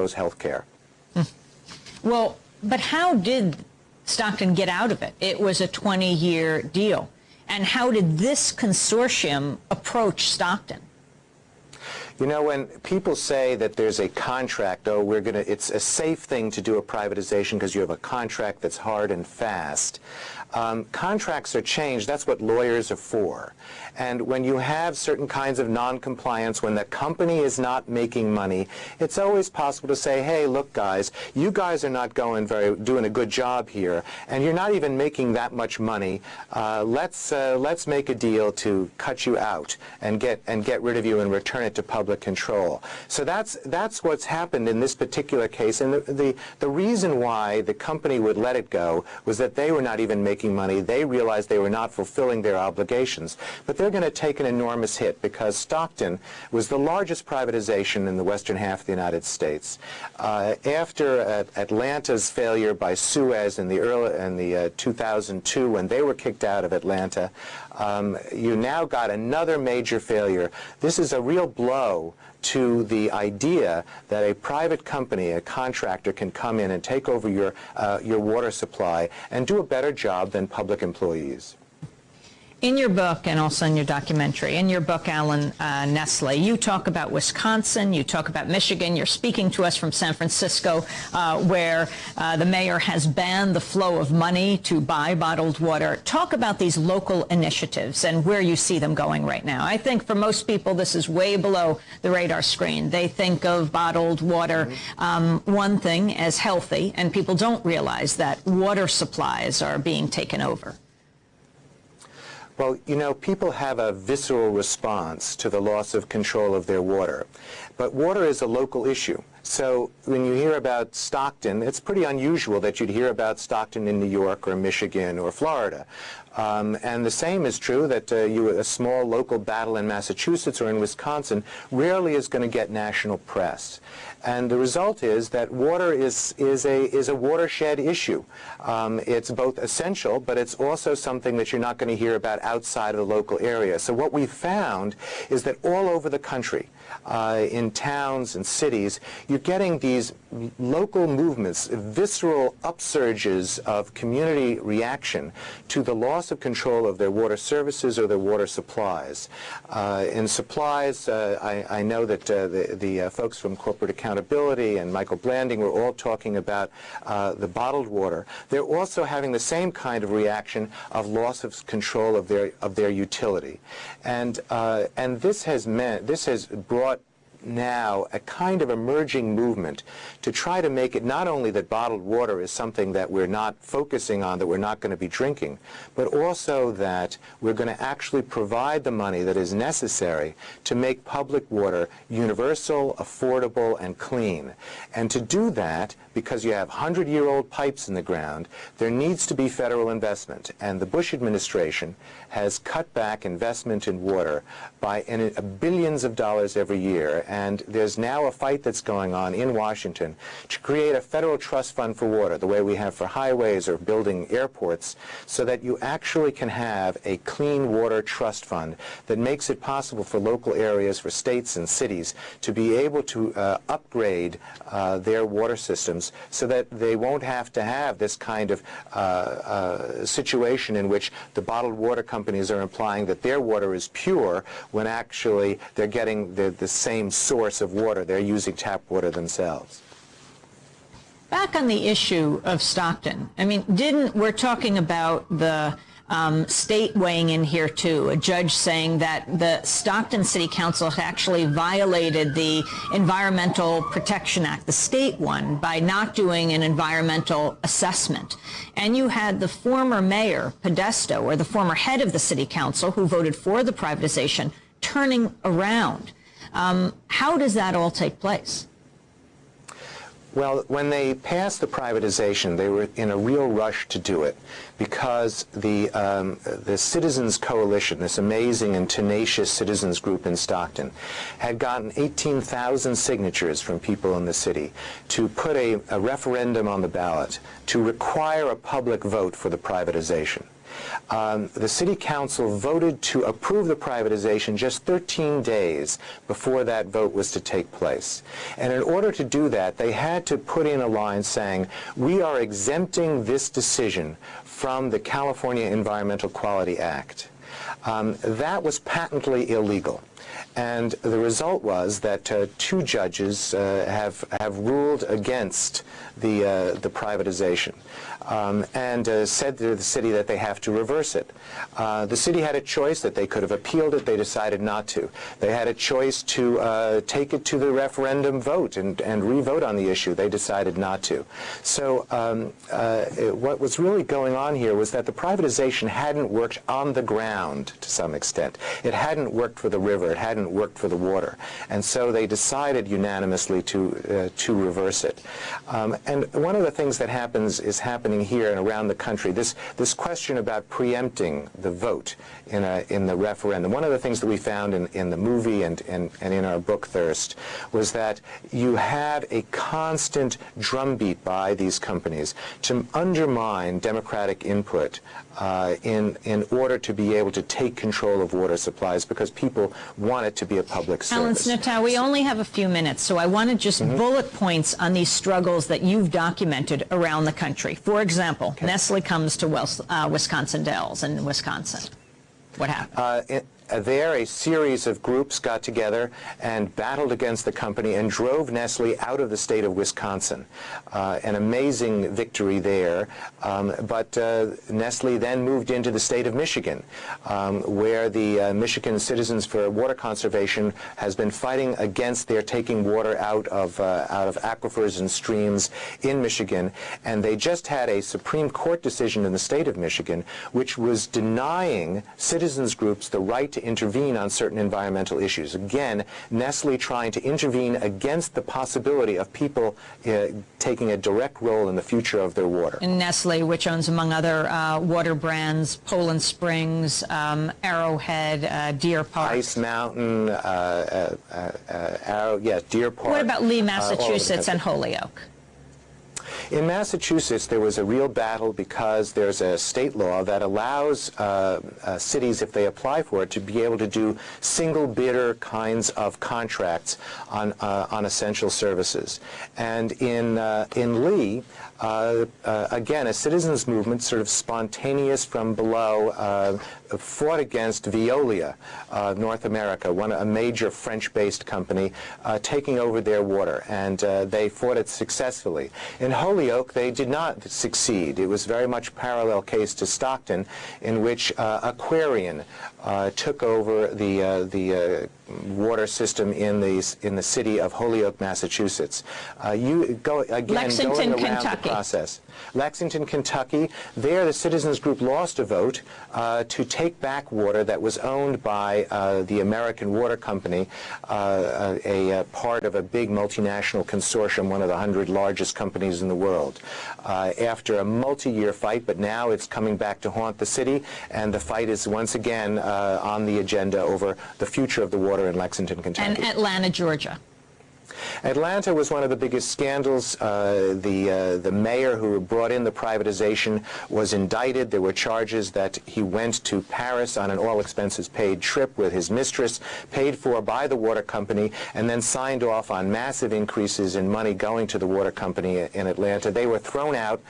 people's health care. Well, but how did Stockton get out of it? It was a 20-year deal. And how did this consortium approach Stockton? You know, when people say that there's a contract, oh, it's a safe thing to do a privatization because you have a contract that's hard and fast. Contracts are changed. That's what lawyers are for. And when you have certain kinds of non-compliance, when the company is not making money, it's always possible to say, hey, look, guys, you guys are not doing a good job here, and you're not even making that much money. Let's make a deal to cut you out and get rid of you and return it to public control. So that's what's happened in this particular case. And the reason why the company would let it go was that they were not even making money. They realized they were not fulfilling their obligations. But they're going to take an enormous hit because Stockton was the largest privatization in the western half of the United States. After Atlanta's failure by Suez in the 2002, when they were kicked out of Atlanta, you now got another major failure. This is a real blow to the idea that a private company, a contractor, can come in and take over your water supply and do a better job than public employees. In your book, and also in your documentary, in your book, Alan Nestle, you talk about Wisconsin, you talk about Michigan, you're speaking to us from San Francisco, where the mayor has banned the flow of money to buy bottled water. Talk about these local initiatives and where you see them going right now. I think for most people, this is way below the radar screen. They think of bottled water, one thing, as healthy, and people don't realize that water supplies are being taken over. Well, you know, people have a visceral response to the loss of control of their water. But water is a local issue. So when you hear about Stockton, it's pretty unusual that you'd hear about Stockton in New York or Michigan or Florida. And the same is true that a small local battle in Massachusetts or in Wisconsin rarely is going to get national press. And the result is that water is a watershed issue. It's both essential, but it's also something that you're not going to hear about outside of the local area. So what we've found is that all over the country, in towns and cities, you're getting these local movements, visceral upsurges of community reaction to the loss of control of their water services or their water supplies. In supplies, I know that the folks from Corporate Accountability and Michael Blanding were all talking about the bottled water. They're also having the same kind of reaction of loss of control of their utility. And this has brought now a kind of emerging movement to try to make it not only that bottled water is something that we're not focusing on, that we're not going to be drinking, but also that we're going to actually provide the money that is necessary to make public water universal, affordable, and clean. And to do that, because you have 100-year-old pipes in the ground, there needs to be federal investment. And the Bush administration has cut back investment in water by billions of dollars every year. And there's now a fight that's going on in Washington to create a federal trust fund for water, the way we have for highways or building airports, so that you actually can have a clean water trust fund that makes it possible for local areas, for states and cities, to be able to upgrade their water systems so that they won't have to have this kind of situation in which the bottled water companies are implying that their water is pure when actually they're getting the same source of water. They're using tap water themselves. Back on the issue of Stockton, I mean, we're talking about the state weighing in here too, a judge saying that the Stockton City Council had actually violated the Environmental Protection Act, the state one, by not doing an environmental assessment. And you had the former mayor, Podesto, or the former head of the city council, who voted for the privatization, turning around. How does that all take place? Well, when they passed the privatization, they were in a real rush to do it because the Citizens Coalition, this amazing and tenacious citizens group in Stockton, had gotten 18,000 signatures from people in the city to put a referendum on the ballot to require a public vote for the privatization. The City Council voted to approve the privatization just 13 days before that vote was to take place. And in order to do that, they had to put in a line saying, we are exempting this decision from the California Environmental Quality Act. That was patently illegal. And the result was that two judges have ruled against the privatization and said to the city that they have to reverse it. The city had a choice that they could have appealed it. They decided not to. They had a choice to take it to the referendum vote and re-vote on the issue. They decided not to. So what was really going on here was that the privatization hadn't worked on the ground to some extent. It hadn't worked for the river. It hadn't worked for the water. And so they decided unanimously to reverse it. And one of the things that is happening here and around the country, this question about preempting the vote in the referendum. One of the things that we found in the movie and in our book Thirst was that you had a constant drumbeat by these companies to undermine democratic input in order to be able to take control of water supplies because people want it to be a public service. Alan Snitow, we only have a few minutes, so I want to just bullet points on these struggles that you've documented around the country. For example, Nestle comes to Wisconsin Dells in Wisconsin. What happened? There, a series of groups got together and battled against the company and drove Nestle out of the state of Wisconsin. An amazing victory there. But Nestle then moved into the state of Michigan, where the Michigan Citizens for Water Conservation has been fighting against their taking water out of aquifers and streams in Michigan. And they just had a Supreme Court decision in the state of Michigan which was denying citizens groups the right to intervene on certain environmental issues. Again, Nestle trying to intervene against the possibility of people taking a direct role in the future of their water. And Nestle, which owns, among other water brands, Poland Springs, Arrowhead, Deer Park. Ice Mountain, Deer Park. What about Lee, Massachusetts, and Holyoke? In Massachusetts, there was a real battle because there's a state law that allows cities, if they apply for it, to be able to do single bidder kinds of contracts on essential services. And in Lee, again, a citizens movement, sort of spontaneous from below, fought against Veolia, North America, a major French-based company, taking over their water, and they fought it successfully. In Holyoke, they did not succeed. It was very much parallel case to Stockton, in which Aquarian took over the water system in the city of Holyoke, Massachusetts. Lexington, Kentucky. Process. Lexington, Kentucky, there the citizens group lost a vote to take back water that was owned by the American Water Company, a part of a big multinational consortium, one of the 100 largest companies in the world. After a multi-year fight, but now it's coming back to haunt the city, and the fight is once again on the agenda over the future of the water in Lexington, Kentucky. And Atlanta, Georgia. Atlanta was one of the biggest scandals. The mayor who brought in the privatization was indicted. There were charges that he went to Paris on an all-expenses-paid trip with his mistress, paid for by the water company, and then signed off on massive increases in money going to the water company in Atlanta. They were thrown out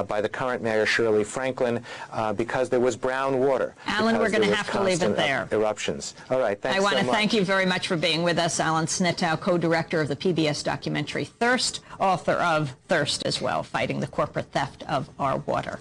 by the current mayor, Shirley Franklin, because there was brown water. Alan, we're going to have to leave it there. Eruptions. All right, thanks so much. I want to thank you very much for being with us. Alan Snitow, co-director of the PBS documentary Thirst, author of Thirst as well, Fighting the Corporate Theft of Our Water.